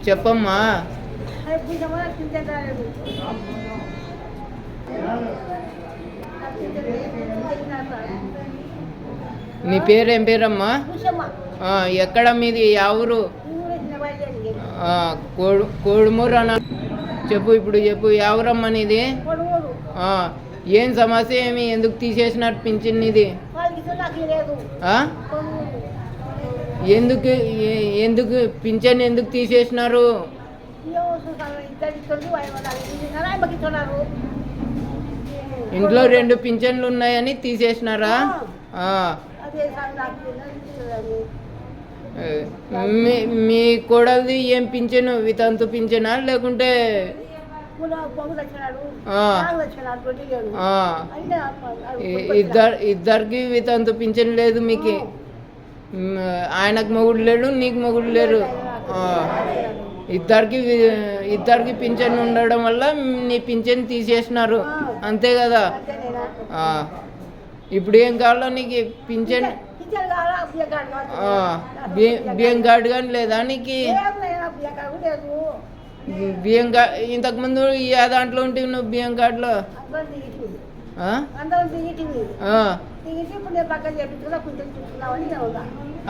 చెప్పమ్మా. నీ పేరేం పేరమ్మా? ఎక్కడ మీది? ఎవరు? కోడుమూరు అన్న. చెప్పు, ఇప్పుడు చెప్పు, ఎవరమ్మా నీది? ఏం సమస్య? ఏమి? ఎందుకు తీసేసినట్టు పింఛన్ ఇది? ఎందుకు ఎందుకు పింఛన్ ఎందుకు తీసేసినారు? ఇంట్లో 2 పింఛన్లు ఉన్నాయని తీసేసినారా? మీ కోడలిది ఏం పింఛను? వితంతు పింఛనా లేకుంటే? ఇద్దరికి వితంతు పింఛన్ లేదు మీకు. ఆయనకు మొగుడు లేడు, నీకు మొగుడు లేరు. ఇద్దరికి పింఛన్ ఉండడం వల్ల నీ పింఛన్ తీసేసినారు, అంతే కదా? ఇప్పుడు ఏం కావాలో నీకు? పింఛన్ బియ్యం కార్డు కానీ లేదా నీకు? బియ్యం కార్డు ఇంతకుముందు ఏ దాంట్లో ఉంటే నువ్వు బియ్యం కార్డులో?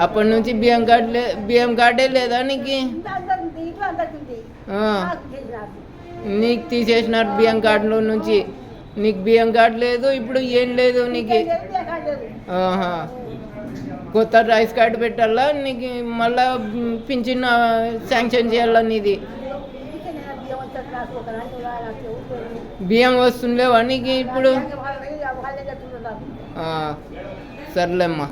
అప్పటి నుంచి బియ్యం కార్డే లేదా నీకు? నీకు తీసేసినారు బియ్యం కార్డులో నుంచి. నీకు బియ్యం కార్డు లేదు, ఇప్పుడు ఏం లేదు నీకు. కొత్త రైస్ కార్డు పెట్టాలా నీకు? మళ్ళా పింఛన్ శాంక్షన్ చేయాలా నీది? బియ్యం వస్తుండేవా నీకు ఇప్పుడు? సర్లేమ్మా.